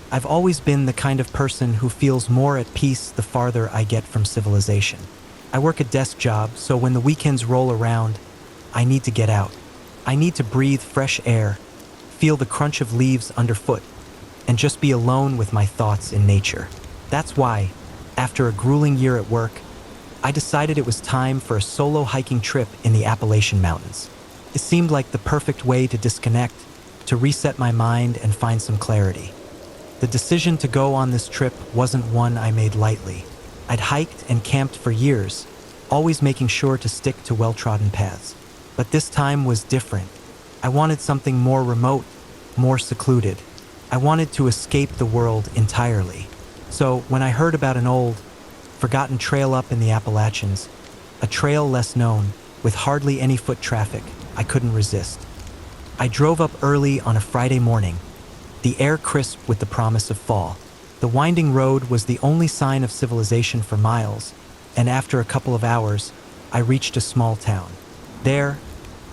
I've always been the kind of person who feels more at peace the farther I get from civilization. I work a desk job, so when the weekends roll around, I need to get out. I need to breathe fresh air, feel the crunch of leaves underfoot, and just be alone with my thoughts in nature. That's why, after a grueling year at work, I decided it was time for a solo hiking trip in the Appalachian Mountains. It seemed like the perfect way to disconnect, to reset my mind and find some clarity. The decision to go on this trip wasn't one I made lightly. I'd hiked and camped for years, always making sure to stick to well-trodden paths. But this time was different. I wanted something more remote, more secluded. I wanted to escape the world entirely. So when I heard about an old, forgotten trail up in the Appalachians, a trail less known, with hardly any foot traffic, I couldn't resist. I drove up early on a Friday morning, the air crisp with the promise of fall. The winding road was the only sign of civilization for miles, and after a couple of hours, I reached a small town. There,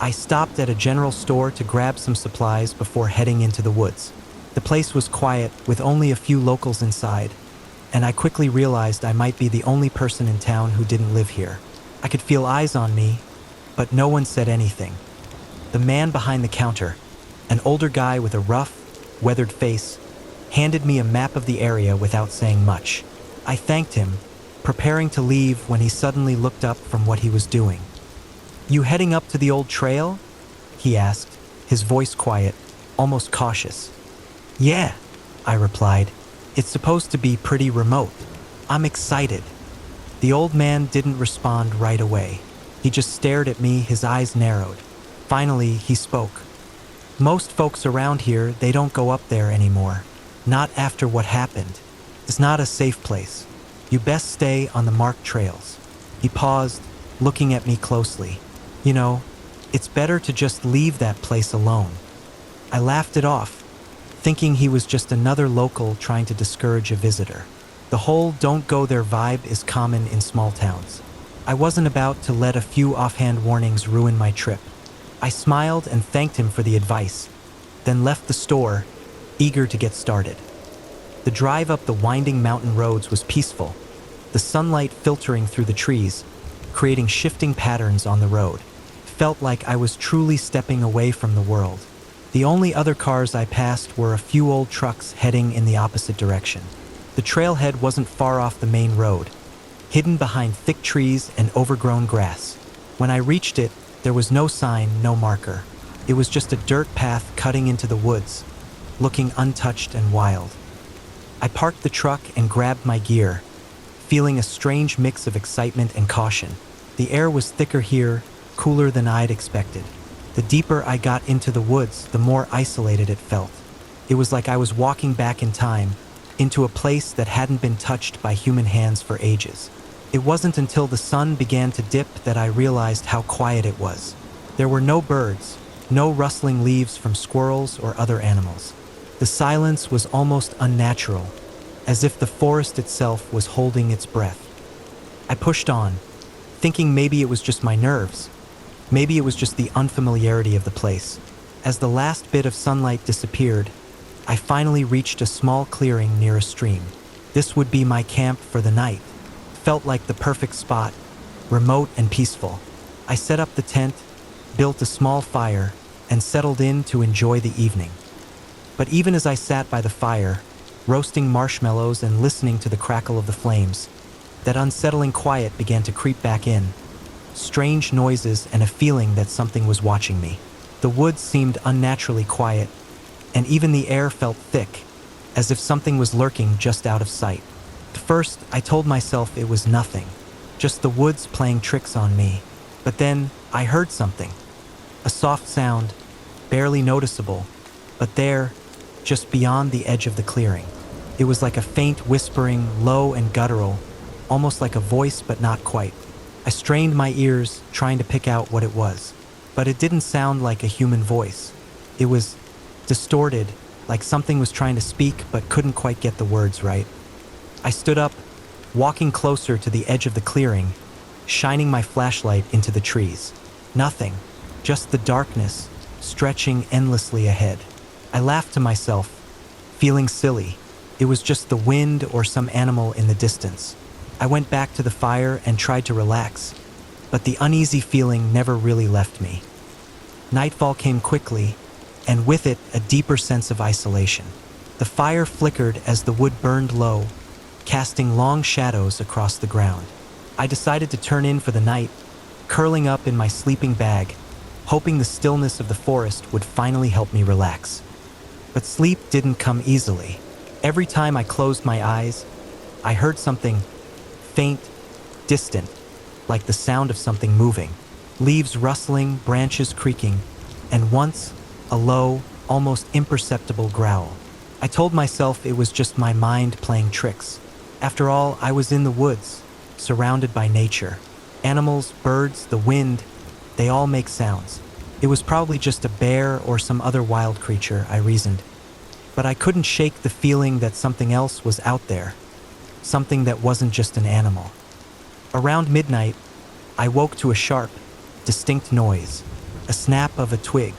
I stopped at a general store to grab some supplies before heading into the woods. The place was quiet, with only a few locals inside, and I quickly realized I might be the only person in town who didn't live here. I could feel eyes on me, but no one said anything. The man behind the counter, an older guy with a rough, weathered face, handed me a map of the area without saying much. I thanked him, preparing to leave when he suddenly looked up from what he was doing. "You heading up to the old trail?" he asked, his voice quiet, almost cautious. "Yeah," I replied. "It's supposed to be pretty remote. I'm excited." The old man didn't respond right away. He just stared at me, his eyes narrowed. Finally, he spoke. "Most folks around here, they don't go up there anymore. Not after what happened. It's not a safe place. You best stay on the marked trails." He paused, looking at me closely. "You know, it's better to just leave that place alone." I laughed it off, thinking he was just another local trying to discourage a visitor. The whole "don't go there" vibe is common in small towns. I wasn't about to let a few offhand warnings ruin my trip. I smiled and thanked him for the advice, then left the store, eager to get started. The drive up the winding mountain roads was peaceful, the sunlight filtering through the trees, creating shifting patterns on the road. It felt like I was truly stepping away from the world. The only other cars I passed were a few old trucks heading in the opposite direction. The trailhead wasn't far off the main road, hidden behind thick trees and overgrown grass. When I reached it, there was no sign, no marker. It was just a dirt path cutting into the woods, looking untouched and wild. I parked the truck and grabbed my gear, feeling a strange mix of excitement and caution. The air was thicker here, cooler than I'd expected. The deeper I got into the woods, the more isolated it felt. It was like I was walking back in time, into a place that hadn't been touched by human hands for ages. It wasn't until the sun began to dip that I realized how quiet it was. There were no birds, no rustling leaves from squirrels or other animals. The silence was almost unnatural, as if the forest itself was holding its breath. I pushed on, thinking maybe it was just my nerves. Maybe it was just the unfamiliarity of the place. As the last bit of sunlight disappeared, I finally reached a small clearing near a stream. This would be my camp for the night. Felt like the perfect spot, remote and peaceful. I set up the tent, built a small fire, and settled in to enjoy the evening. But even as I sat by the fire, roasting marshmallows and listening to the crackle of the flames, that unsettling quiet began to creep back in. Strange noises and a feeling that something was watching me. The woods seemed unnaturally quiet, and even the air felt thick, as if something was lurking just out of sight. At first, I told myself it was nothing, just the woods playing tricks on me. But then, I heard something. A soft sound, barely noticeable, but there, just beyond the edge of the clearing. It was like a faint whispering, low and guttural, almost like a voice but not quite. I strained my ears, trying to pick out what it was. But it didn't sound like a human voice. It was distorted, like something was trying to speak but couldn't quite get the words right. I stood up, walking closer to the edge of the clearing, shining my flashlight into the trees. Nothing, just the darkness, stretching endlessly ahead. I laughed to myself, feeling silly. It was just the wind or some animal in the distance. I went back to the fire and tried to relax, but the uneasy feeling never really left me. Nightfall came quickly, and with it a deeper sense of isolation. The fire flickered as the wood burned low, casting long shadows across the ground. I decided to turn in for the night, curling up in my sleeping bag, hoping the stillness of the forest would finally help me relax. But sleep didn't come easily. Every time I closed my eyes, I heard something faint, distant, like the sound of something moving. Leaves rustling, branches creaking, and once, a low, almost imperceptible growl. I told myself it was just my mind playing tricks. After all, I was in the woods, surrounded by nature. Animals, birds, the wind, they all make sounds. It was probably just a bear or some other wild creature, I reasoned. But I couldn't shake the feeling that something else was out there. Something that wasn't just an animal. Around midnight, I woke to a sharp, distinct noise. A snap of a twig.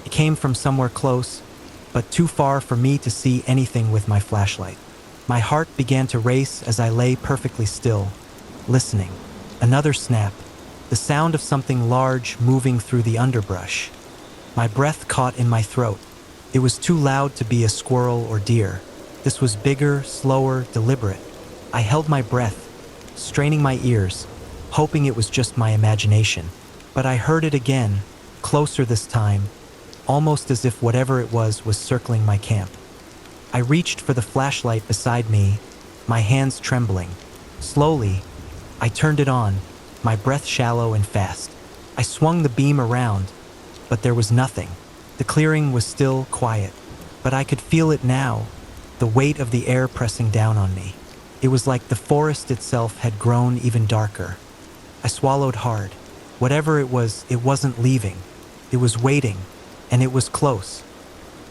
It came from somewhere close, but too far for me to see anything with my flashlight. My heart began to race as I lay perfectly still, listening. Another snap, the sound of something large moving through the underbrush. My breath caught in my throat. It was too loud to be a squirrel or deer. This was bigger, slower, deliberate. I held my breath, straining my ears, hoping it was just my imagination. But I heard it again, closer this time, almost as if whatever it was circling my camp. I reached for the flashlight beside me, my hands trembling. Slowly, I turned it on, my breath shallow and fast. I swung the beam around, but there was nothing. The clearing was still quiet, but I could feel it now, the weight of the air pressing down on me. It was like the forest itself had grown even darker. I swallowed hard. Whatever it wasn't leaving. It was waiting, and it was close.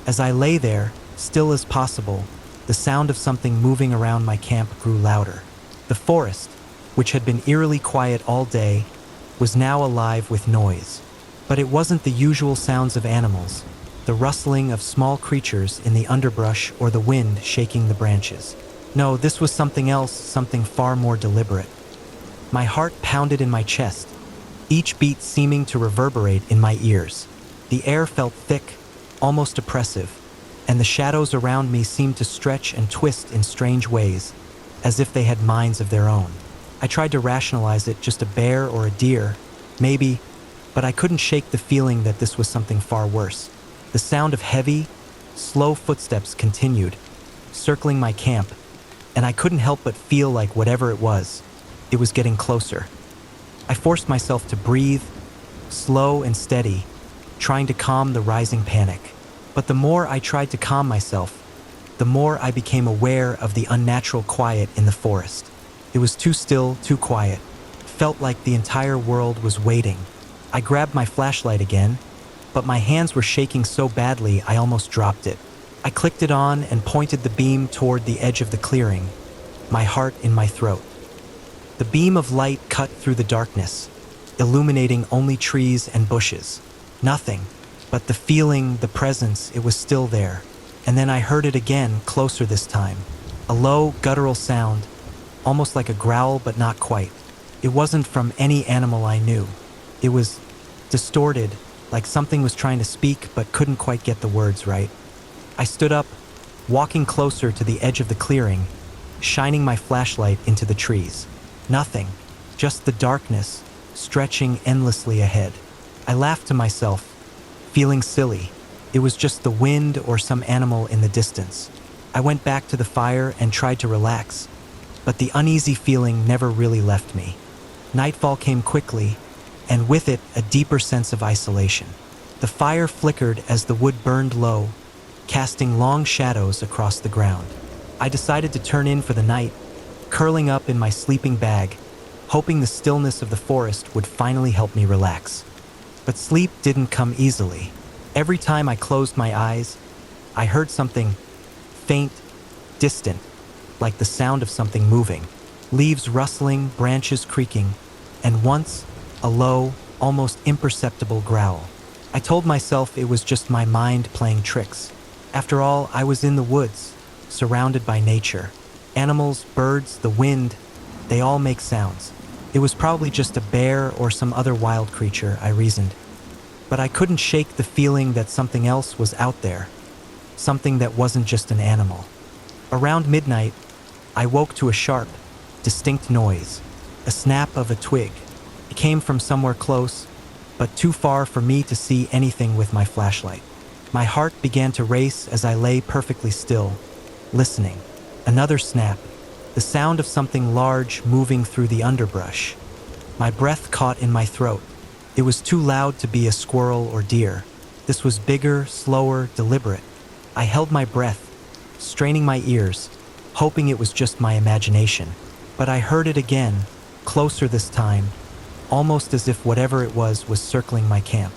As I lay there, still as possible, the sound of something moving around my camp grew louder. The forest, which had been eerily quiet all day, was now alive with noise. But it wasn't the usual sounds of animals, the rustling of small creatures in the underbrush or the wind shaking the branches. No, this was something else, something far more deliberate. My heart pounded in my chest, each beat seeming to reverberate in my ears. The air felt thick, almost oppressive, and the shadows around me seemed to stretch and twist in strange ways, as if they had minds of their own. I tried to rationalize it, just a bear or a deer, maybe, but I couldn't shake the feeling that this was something far worse. The sound of heavy, slow footsteps continued, circling my camp, and I couldn't help but feel like whatever it was getting closer. I forced myself to breathe, slow and steady, trying to calm the rising panic. But the more I tried to calm myself, the more I became aware of the unnatural quiet in the forest. It was too still, too quiet. It felt like the entire world was waiting. I grabbed my flashlight again, but my hands were shaking so badly I almost dropped it. I clicked it on and pointed the beam toward the edge of the clearing, my heart in my throat. The beam of light cut through the darkness, illuminating only trees and bushes. Nothing, but the feeling, the presence, it was still there. And then I heard it again, closer this time. A low, guttural sound, almost like a growl, but not quite. It wasn't from any animal I knew. It was distorted, like something was trying to speak but couldn't quite get the words right. I stood up, walking closer to the edge of the clearing, shining my flashlight into the trees. Nothing, just the darkness, stretching endlessly ahead. I laughed to myself, feeling silly. It was just the wind or some animal in the distance. I went back to the fire and tried to relax, but the uneasy feeling never really left me. Nightfall came quickly, and with it a deeper sense of isolation. The fire flickered as the wood burned low, casting long shadows across the ground. I decided to turn in for the night, curling up in my sleeping bag, hoping the stillness of the forest would finally help me relax. But sleep didn't come easily. Every time I closed my eyes, I heard something faint, distant, like the sound of something moving. Leaves rustling, branches creaking, and once, a low, almost imperceptible growl. I told myself it was just my mind playing tricks. After all, I was in the woods, surrounded by nature. Animals, birds, the wind, they all make sounds. It was probably just a bear or some other wild creature, I reasoned. But I couldn't shake the feeling that something else was out there. Something that wasn't just an animal. Around midnight, I woke to a sharp, distinct noise. A snap of a twig. It came from somewhere close, but too far for me to see anything with my flashlight. My heart began to race as I lay perfectly still, listening. Another snap, the sound of something large moving through the underbrush. My breath caught in my throat. It was too loud to be a squirrel or deer. This was bigger, slower, deliberate. I held my breath, straining my ears, hoping it was just my imagination. But I heard it again, closer this time, almost as if whatever it was circling my camp.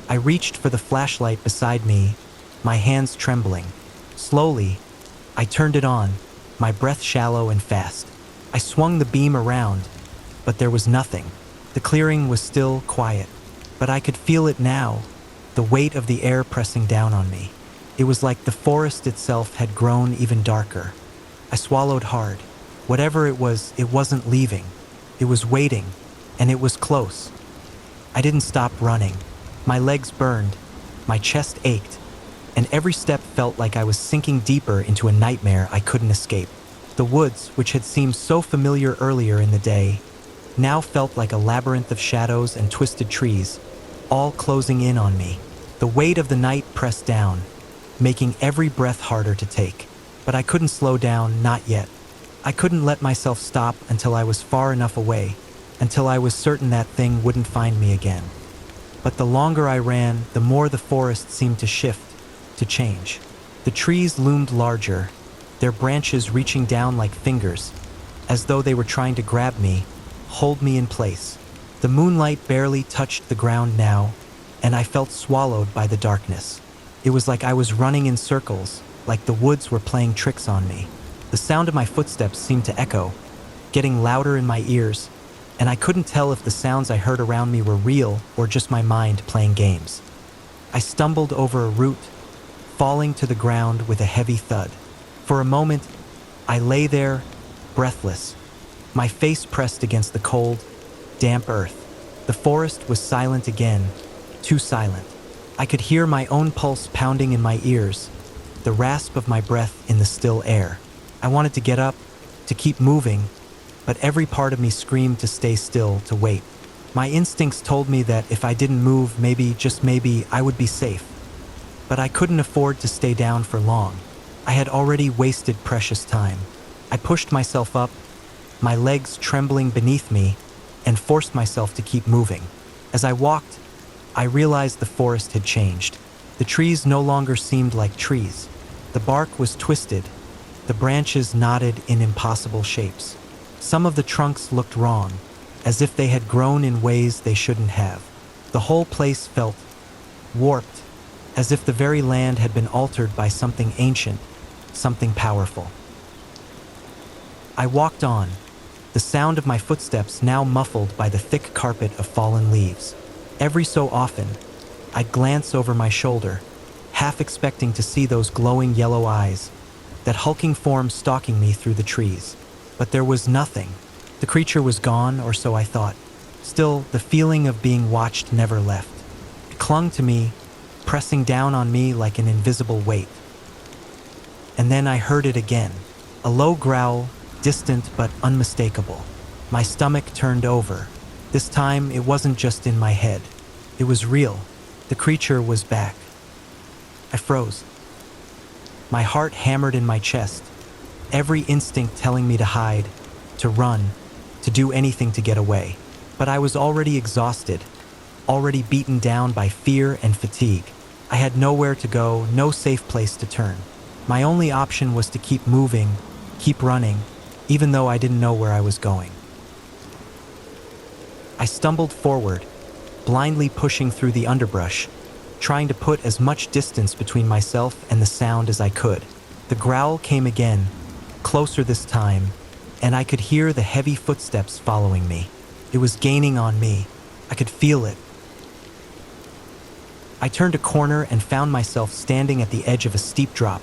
I reached for the flashlight beside me, my hands trembling. Slowly, I turned it on, my breath shallow and fast. I swung the beam around, but there was nothing. The clearing was still quiet, but I could feel it now, the weight of the air pressing down on me. It was like the forest itself had grown even darker. I swallowed hard. Whatever it wasn't leaving. It was waiting, and it was close. I didn't stop running. My legs burned, my chest ached, and every step felt like I was sinking deeper into a nightmare I couldn't escape. The woods, which had seemed so familiar earlier in the day, now felt like a labyrinth of shadows and twisted trees, all closing in on me. The weight of the night pressed down, making every breath harder to take. But I couldn't slow down, not yet. I couldn't let myself stop until I was far enough away, until I was certain that thing wouldn't find me again. But the longer I ran, the more the forest seemed to shift, to change. The trees loomed larger, their branches reaching down like fingers, as though they were trying to grab me, hold me in place. The moonlight barely touched the ground now, and I felt swallowed by the darkness. It was like I was running in circles, like the woods were playing tricks on me. The sound of my footsteps seemed to echo, getting louder in my ears, and I couldn't tell if the sounds I heard around me were real or just my mind playing games. I stumbled over a root, falling to the ground with a heavy thud. For a moment, I lay there, breathless, my face pressed against the cold, damp earth. The forest was silent again, too silent. I could hear my own pulse pounding in my ears, the rasp of my breath in the still air. I wanted to get up, to keep moving, but every part of me screamed to stay still, to wait. My instincts told me that if I didn't move, maybe, just maybe, I would be safe. But I couldn't afford to stay down for long. I had already wasted precious time. I pushed myself up, my legs trembling beneath me, and forced myself to keep moving. As I walked, I realized the forest had changed. The trees no longer seemed like trees. The bark was twisted, the branches knotted in impossible shapes. Some of the trunks looked wrong, as if they had grown in ways they shouldn't have. The whole place felt warped, as if the very land had been altered by something ancient, something powerful. I walked on, the sound of my footsteps now muffled by the thick carpet of fallen leaves. Every so often, I'd glance over my shoulder, half expecting to see those glowing yellow eyes, that hulking form stalking me through the trees. But there was nothing. The creature was gone, or so I thought. Still, the feeling of being watched never left. It clung to me, pressing down on me like an invisible weight. And then I heard it again. A low growl, distant but unmistakable. My stomach turned over. This time, it wasn't just in my head. It was real. The creature was back. I froze. My heart hammered in my chest, every instinct telling me to hide, to run, to do anything to get away. But I was already exhausted, already beaten down by fear and fatigue. I had nowhere to go, no safe place to turn. My only option was to keep moving, keep running, even though I didn't know where I was going. I stumbled forward, blindly pushing through the underbrush, trying to put as much distance between myself and the sound as I could. The growl came again, closer this time, and I could hear the heavy footsteps following me. It was gaining on me. I could feel it. I turned a corner and found myself standing at the edge of a steep drop.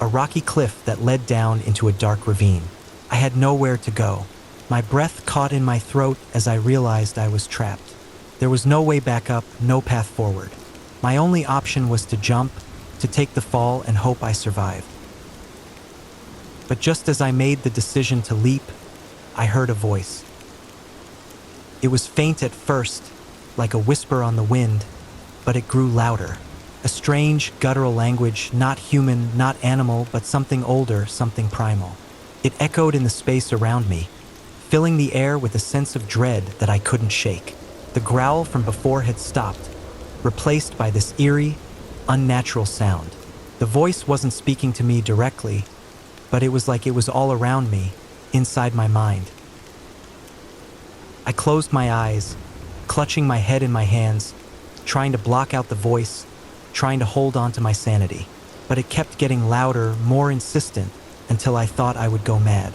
a rocky cliff that led down into a dark ravine. I had nowhere to go. My breath caught in my throat as I realized I was trapped. There was no way back up, no path forward. My only option was to jump, to take the fall and hope I survived. But just as I made the decision to leap, I heard a voice. It was faint at first, like a whisper on the wind, but it grew louder. A strange, guttural language, not human, not animal, but something older, something primal. It echoed in the space around me, filling the air with a sense of dread that I couldn't shake. The growl from before had stopped, replaced by this eerie, unnatural sound. The voice wasn't speaking to me directly, but it was like it was all around me, inside my mind. I closed my eyes, clutching my head in my hands, trying to block out the voice, trying to hold on to my sanity. But it kept getting louder, more insistent, until I thought I would go mad.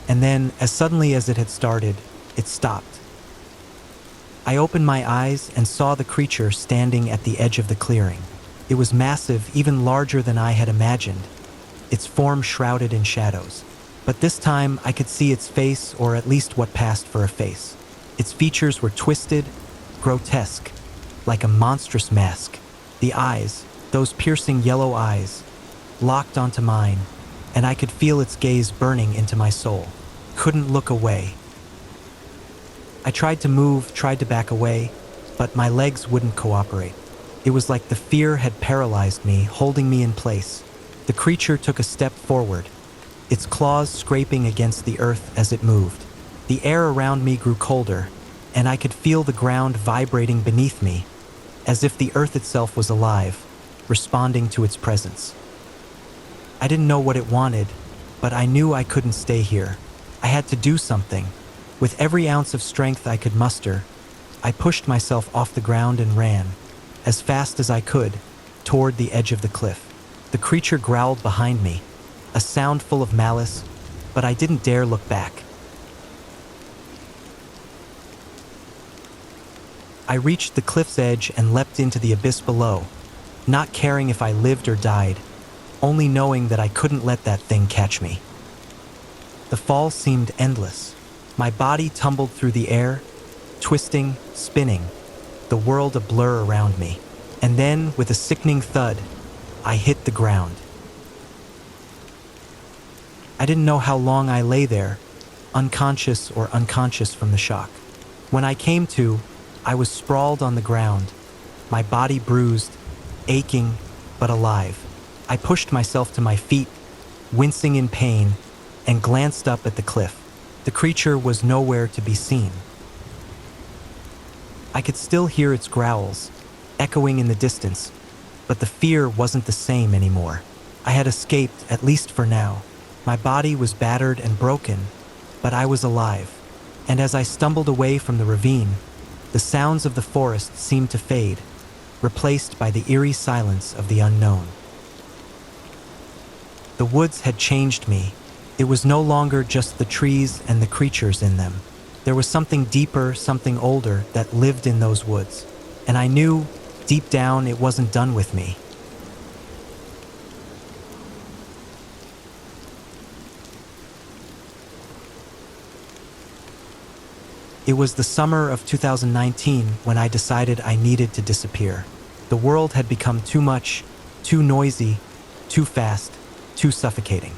And then, as suddenly as it had started, it stopped. I opened my eyes and saw the creature standing at the edge of the clearing. It was massive, even larger than I had imagined, its form shrouded in shadows. But this time I could see its face, or at least what passed for a face. Its features were twisted, grotesque, like a monstrous mask. The eyes, those piercing yellow eyes, locked onto mine, and I could feel its gaze burning into my soul. Couldn't look away. I tried to move, tried to back away, but my legs wouldn't cooperate. It was like the fear had paralyzed me, holding me in place. The creature took a step forward, its claws scraping against the earth as it moved. The air around me grew colder, and I could feel the ground vibrating beneath me, as if the earth itself was alive, responding to its presence. I didn't know what it wanted, but I knew I couldn't stay here. I had to do something. With every ounce of strength I could muster, I pushed myself off the ground and ran, as fast as I could, toward the edge of the cliff. The creature growled behind me, a sound full of malice, but I didn't dare look back. I reached the cliff's edge and leapt into the abyss below, not caring if I lived or died, only knowing that I couldn't let that thing catch me. The fall seemed endless. My body tumbled through the air, twisting, spinning, the world a blur around me. And then, with a sickening thud, I hit the ground. I didn't know how long I lay there, unconscious or unconscious from the shock. When I came to, I was sprawled on the ground, my body bruised, aching, but alive. I pushed myself to my feet, wincing in pain, and glanced up at the cliff. The creature was nowhere to be seen. I could still hear its growls, echoing in the distance, but the fear wasn't the same anymore. I had escaped, at least for now. My body was battered and broken, but I was alive. And as I stumbled away from the ravine, the sounds of the forest seemed to fade, replaced by the eerie silence of the unknown. The woods had changed me. It was no longer just the trees and the creatures in them. There was something deeper, something older that lived in those woods. And I knew, deep down, it wasn't done with me. It was the summer of 2019 when I decided I needed to disappear. The world had become too much, too noisy, too fast, too suffocating.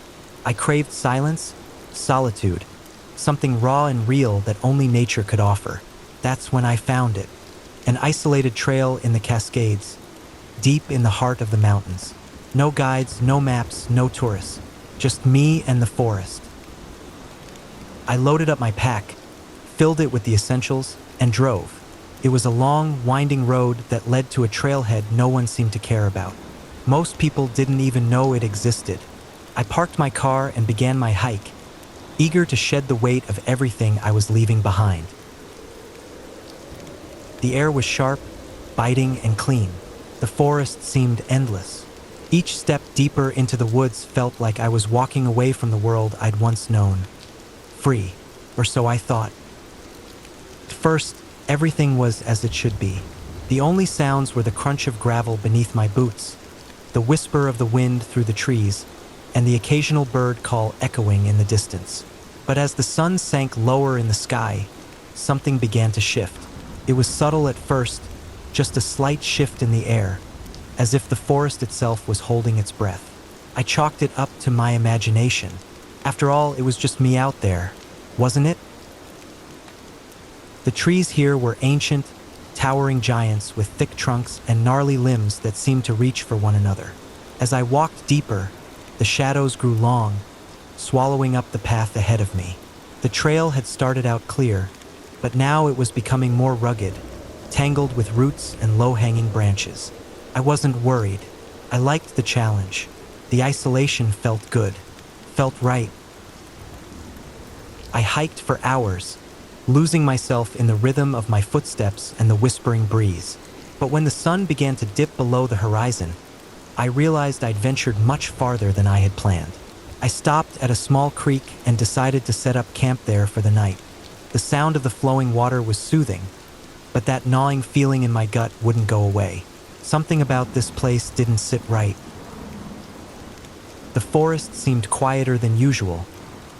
I craved silence, solitude, something raw and real that only nature could offer. That's when I found it. An isolated trail in the Cascades, deep in the heart of the mountains. No guides, no maps, no tourists. Just me and the forest. I loaded up my pack, filled it with the essentials, and drove. It was a long, winding road that led to a trailhead no one seemed to care about. Most people didn't even know it existed. I parked my car and began my hike, eager to shed the weight of everything I was leaving behind. The air was sharp, biting, and clean. The forest seemed endless. Each step deeper into the woods felt like I was walking away from the world I'd once known. Free, or so I thought. At first, everything was as it should be. The only sounds were the crunch of gravel beneath my boots, the whisper of the wind through the trees, and the occasional bird call echoing in the distance. But as the sun sank lower in the sky, something began to shift. It was subtle at first, just a slight shift in the air, as if the forest itself was holding its breath. I chalked it up to my imagination. After all, it was just me out there, wasn't it? The trees here were ancient, towering giants with thick trunks and gnarly limbs that seemed to reach for one another. As I walked deeper, the shadows grew long, swallowing up the path ahead of me. The trail had started out clear, but now it was becoming more rugged, tangled with roots and low-hanging branches. I wasn't worried. I liked the challenge. The isolation felt good, felt right. I hiked for hours, losing myself in the rhythm of my footsteps and the whispering breeze. But when the sun began to dip below the horizon, I realized I'd ventured much farther than I had planned. I stopped at a small creek and decided to set up camp there for the night. The sound of the flowing water was soothing, but that gnawing feeling in my gut wouldn't go away. Something about this place didn't sit right. The forest seemed quieter than usual,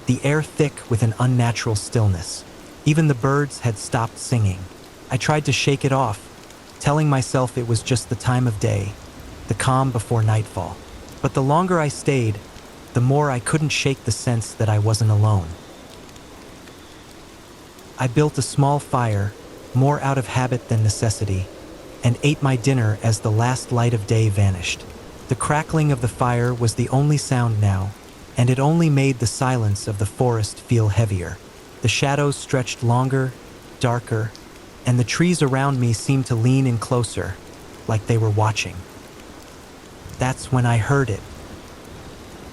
the air thick with an unnatural stillness. Even the birds had stopped singing. I tried to shake it off, telling myself it was just the time of day, the calm before nightfall. But the longer I stayed, the more I couldn't shake the sense that I wasn't alone. I built a small fire, more out of habit than necessity, and ate my dinner as the last light of day vanished. The crackling of the fire was the only sound now, and it only made the silence of the forest feel heavier. The shadows stretched longer, darker, and the trees around me seemed to lean in closer, like they were watching. That's when I heard it.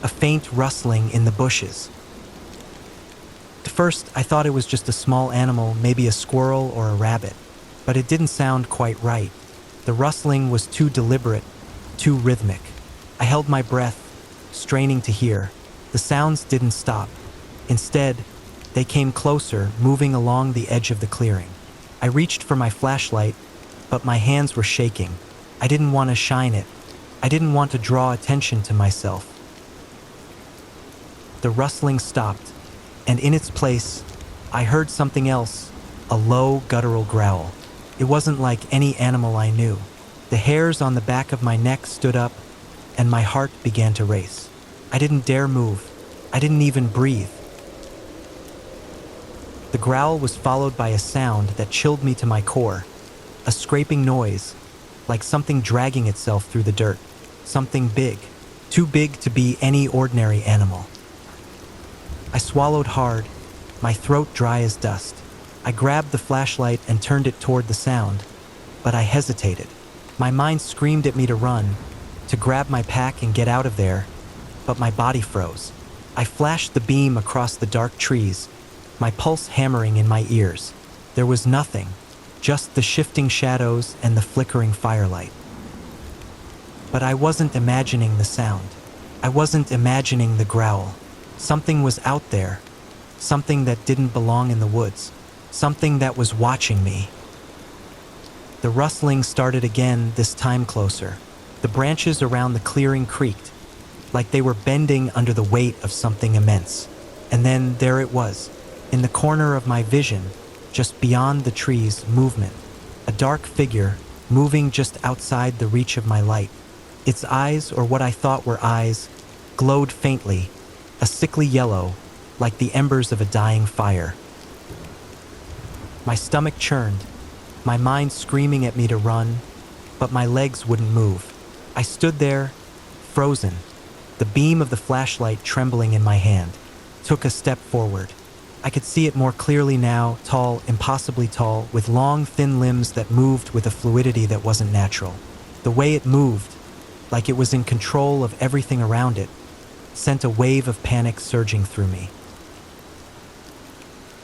A faint rustling in the bushes. At first, I thought it was just a small animal, maybe a squirrel or a rabbit, but it didn't sound quite right. The rustling was too deliberate, too rhythmic. I held my breath, straining to hear. The sounds didn't stop. Instead, they came closer, moving along the edge of the clearing. I reached for my flashlight, but my hands were shaking. I didn't want to shine it. I didn't want to draw attention to myself. The rustling stopped, and in its place, I heard something else, a low, guttural growl. It wasn't like any animal I knew. The hairs on the back of my neck stood up, and my heart began to race. I didn't dare move. I didn't even breathe. The growl was followed by a sound that chilled me to my core, a scraping noise, like something dragging itself through the dirt. Something big, too big to be any ordinary animal. I swallowed hard, my throat dry as dust. I grabbed the flashlight and turned it toward the sound, but I hesitated. My mind screamed at me to run, to grab my pack and get out of there, but my body froze. I flashed the beam across the dark trees, my pulse hammering in my ears. There was nothing, just the shifting shadows and the flickering firelight. But I wasn't imagining the sound. I wasn't imagining the growl. Something was out there, something that didn't belong in the woods, something that was watching me. The rustling started again, this time closer. The branches around the clearing creaked, like they were bending under the weight of something immense. And then there it was, in the corner of my vision, just beyond the trees, movement. A dark figure, moving just outside the reach of my light. Its eyes, or what I thought were eyes, glowed faintly, a sickly yellow, like the embers of a dying fire. My stomach churned, my mind screaming at me to run, but my legs wouldn't move. I stood there, frozen, the beam of the flashlight trembling in my hand. Took a step forward. I could see it more clearly now, tall, impossibly tall, with long, thin limbs that moved with a fluidity that wasn't natural. The way it moved, like it was in control of everything around it, sent a wave of panic surging through me.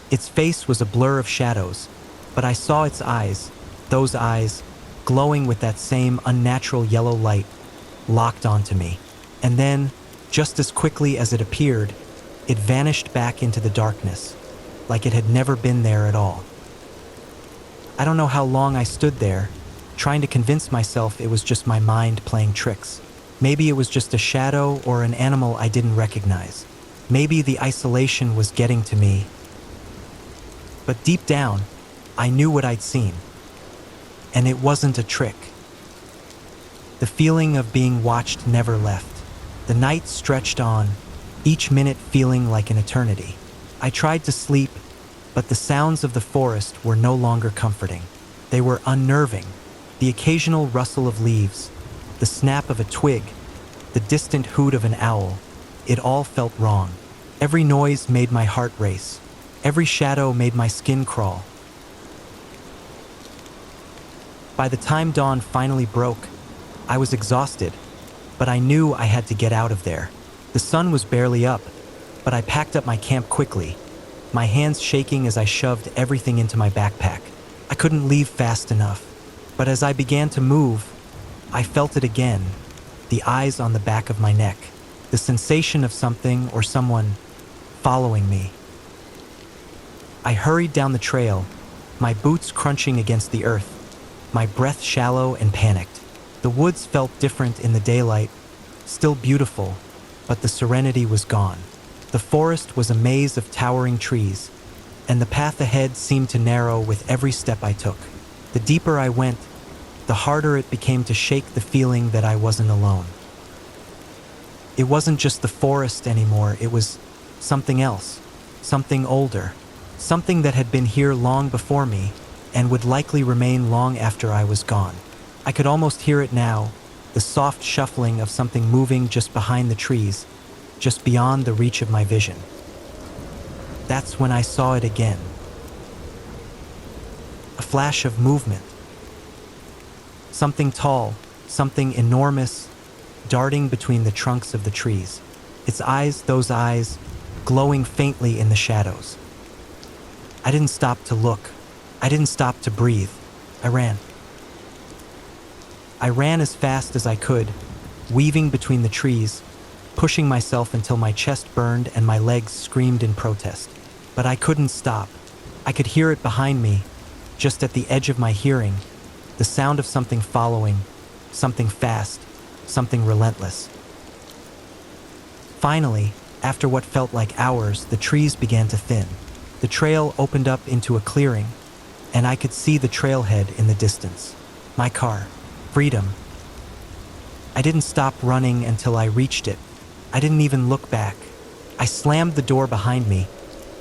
Its face was a blur of shadows, but I saw its eyes, those eyes, glowing with that same unnatural yellow light, locked onto me. And then, just as quickly as it appeared, it vanished back into the darkness, like it had never been there at all. I don't know how long I stood there, trying to convince myself it was just my mind playing tricks. Maybe it was just a shadow or an animal I didn't recognize. Maybe the isolation was getting to me. But deep down, I knew what I'd seen. And it wasn't a trick. The feeling of being watched never left. The night stretched on, each minute feeling like an eternity. I tried to sleep, but the sounds of the forest were no longer comforting. They were unnerving. The occasional rustle of leaves, the snap of a twig, the distant hoot of an owl, it all felt wrong. Every noise made my heart race. Every shadow made my skin crawl. By the time dawn finally broke, I was exhausted, but I knew I had to get out of there. The sun was barely up, but I packed up my camp quickly, my hands shaking as I shoved everything into my backpack. I couldn't leave fast enough, but as I began to move, I felt it again, the eyes on the back of my neck, the sensation of something or someone following me. I hurried down the trail, my boots crunching against the earth, my breath shallow and panicked. The woods felt different in the daylight, still beautiful, but the serenity was gone. The forest was a maze of towering trees, and the path ahead seemed to narrow with every step I took. The deeper I went, the harder it became to shake the feeling that I wasn't alone. It wasn't just the forest anymore, it was something else, something older, something that had been here long before me and would likely remain long after I was gone. I could almost hear it now, the soft shuffling of something moving just behind the trees, just beyond the reach of my vision. That's when I saw it again. A flash of movement. Something tall, something enormous, darting between the trunks of the trees. Its eyes, those eyes, glowing faintly in the shadows. I didn't stop to look. I didn't stop to breathe. I ran. I ran as fast as I could, weaving between the trees, pushing myself until my chest burned and my legs screamed in protest. But I couldn't stop. I could hear it behind me, just at the edge of my hearing, the sound of something following, something fast, something relentless. Finally, after what felt like hours, the trees began to thin. The trail opened up into a clearing, and I could see the trailhead in the distance. My car. Freedom. I didn't stop running until I reached it. I didn't even look back. I slammed the door behind me,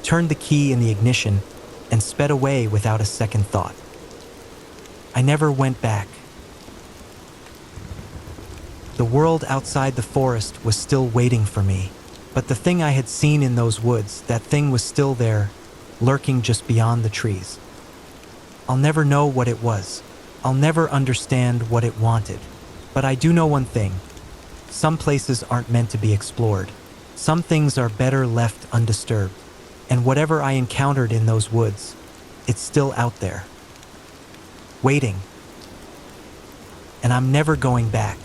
turned the key in the ignition, and sped away without a second thought. I never went back. The world outside the forest was still waiting for me, but the thing I had seen in those woods, that thing was still there, lurking just beyond the trees. I'll never know what it was. I'll never understand what it wanted. But I do know one thing. Some places aren't meant to be explored. Some things are better left undisturbed. And whatever I encountered in those woods, it's still out there, waiting. And I'm never going back.